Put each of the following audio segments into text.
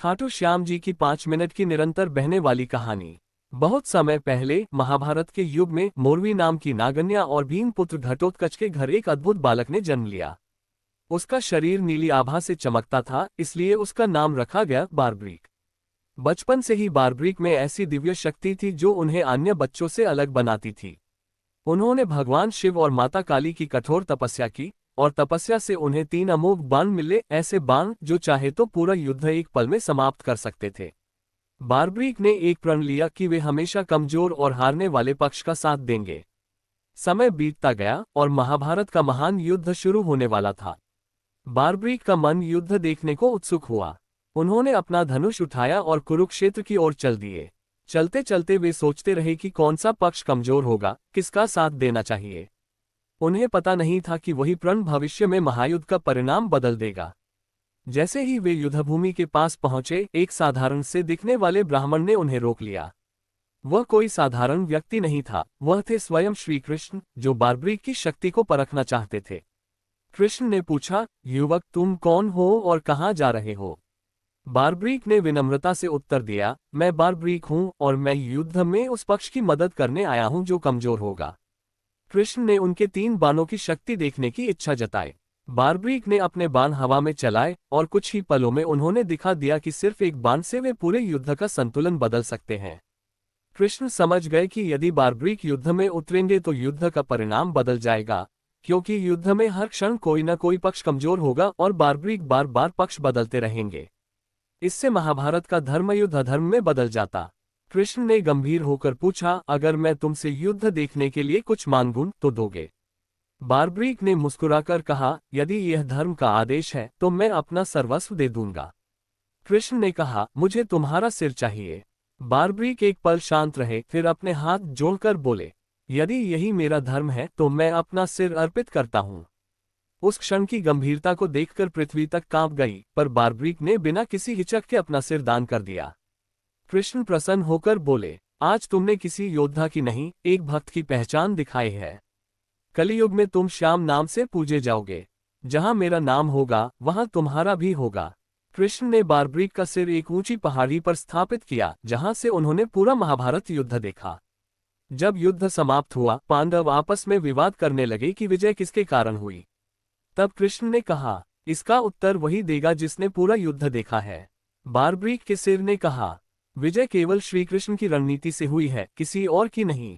खाटू श्याम जी की 5 मिनट की निरंतर बहने वाली कहानी। बहुत समय पहले महाभारत के युग में मोरवी नाम की नागन्या और भीमपुत्र घटोत्कच के घर एक अद्भुत बालक ने जन्म लिया। उसका शरीर नीली आभा से चमकता था, इसलिए उसका नाम रखा गया बारब्रीक। बचपन से ही बारब्रीक में ऐसी दिव्य शक्ति थी जो उन्हें अन्य बच्चों से अलग बनाती थी। उन्होंने भगवान शिव और माता काली की कठोर तपस्या की और तपस्या से उन्हें 3 अमोघ बाण मिले, ऐसे बाण जो चाहे तो पूरा युद्ध एक पल में समाप्त कर सकते थे। बारब्रीक ने एक प्रण लिया कि वे हमेशा कमजोर और हारने वाले पक्ष का साथ देंगे। समय बीतता गया और महाभारत का महान युद्ध शुरू होने वाला था। बारब्रीक का मन युद्ध देखने को उत्सुक हुआ। उन्होंने अपना धनुष उठाया और कुरुक्षेत्र की ओर चल दिए। चलते चलते वे सोचते रहे कि कौन सा पक्ष कमजोर होगा, किसका साथ देना चाहिए। उन्हें पता नहीं था कि वही प्रण भविष्य में महायुद्ध का परिणाम बदल देगा। जैसे ही वे युद्धभूमि के पास पहुंचे, एक साधारण से दिखने वाले ब्राह्मण ने उन्हें रोक लिया। वह कोई साधारण व्यक्ति नहीं था, वह थे स्वयं श्री कृष्ण, जो बारब्रीक की शक्ति को परखना चाहते थे। कृष्ण ने पूछा, युवक तुम कौन हो और कहाँ जा रहे हो? बारब्रीक ने विनम्रता से उत्तर दिया, मैं बारब्रीक हूँ और मैं युद्ध में उस पक्ष की मदद करने आया हूँ जो कमजोर होगा। कृष्ण ने उनके 3 बाणों की शक्ति देखने की इच्छा जताई। बारब्रीक ने अपने बाण हवा में चलाए और कुछ ही पलों में उन्होंने दिखा दिया कि सिर्फ एक बाण से वे पूरे युद्ध का संतुलन बदल सकते हैं। कृष्ण समझ गए कि यदि बारब्रीक युद्ध में उतरेंगे तो युद्ध का परिणाम बदल जाएगा, क्योंकि युद्ध में हर क्षण कोई न कोई पक्ष कमजोर होगा और बारब्रीक बार बार पक्ष बदलते रहेंगे। इससे महाभारत का धर्मयुद्ध अधर्म में बदल जाता। कृष्ण ने गंभीर होकर पूछा, अगर मैं तुमसे युद्ध देखने के लिए कुछ मांगूं तो दोगे? बारब्रीक ने मुस्कुराकर कहा, यदि यह धर्म का आदेश है तो मैं अपना सर्वस्व दे दूंगा। कृष्ण ने कहा, मुझे तुम्हारा सिर चाहिए। बारब्रीक एक पल शांत रहे, फिर अपने हाथ जोड़कर बोले, यदि यही मेरा धर्म है तो मैं अपना सिर अर्पित करता हूँ। उस क्षण की गंभीरता को देखकर पृथ्वी तक कांप गई, पर बारब्रीक ने बिना किसी हिचक के अपना सिर दान कर दिया। कृष्ण प्रसन्न होकर बोले, आज तुमने किसी योद्धा की नहीं, एक भक्त की पहचान दिखाई है। कलियुग में तुम श्याम नाम से पूजे जाओगे। जहां मेरा नाम होगा वहां तुम्हारा भी होगा। कृष्ण ने बारब्रीक का सिर एक ऊंची पहाड़ी पर स्थापित किया, जहां से उन्होंने पूरा महाभारत युद्ध देखा। जब युद्ध समाप्त हुआ, पांडव आपस में विवाद करने लगे कि विजय किसके कारण हुई। तब कृष्ण ने कहा, इसका उत्तर वही देगा जिसने पूरा युद्ध देखा है। बारब्रीक के सिर ने कहा, विजय केवल श्री कृष्ण की रणनीति से हुई है, किसी और की नहीं।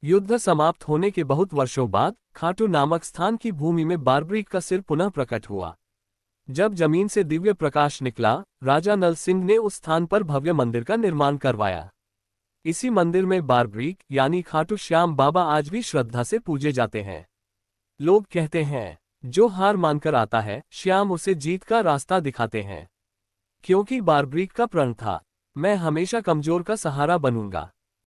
युद्ध समाप्त होने के बहुत वर्षों बाद खाटू नामक स्थान की भूमि में बारब्रीक का सिर पुनः प्रकट हुआ। जब जमीन से दिव्य प्रकाश निकला, राजा नल सिंह ने उस स्थान पर भव्य मंदिर का निर्माण करवाया। इसी मंदिर में बारब्रीक यानी खाटू श्याम बाबा आज भी श्रद्धा से पूजे जाते हैं। लोग कहते हैं, जो हार मानकर आता है, श्याम उसे जीत का रास्ता दिखाते हैं। क्योंकि बारब्रीक का प्रण था, मैं हमेशा कमजोर का सहारा बनूंगा।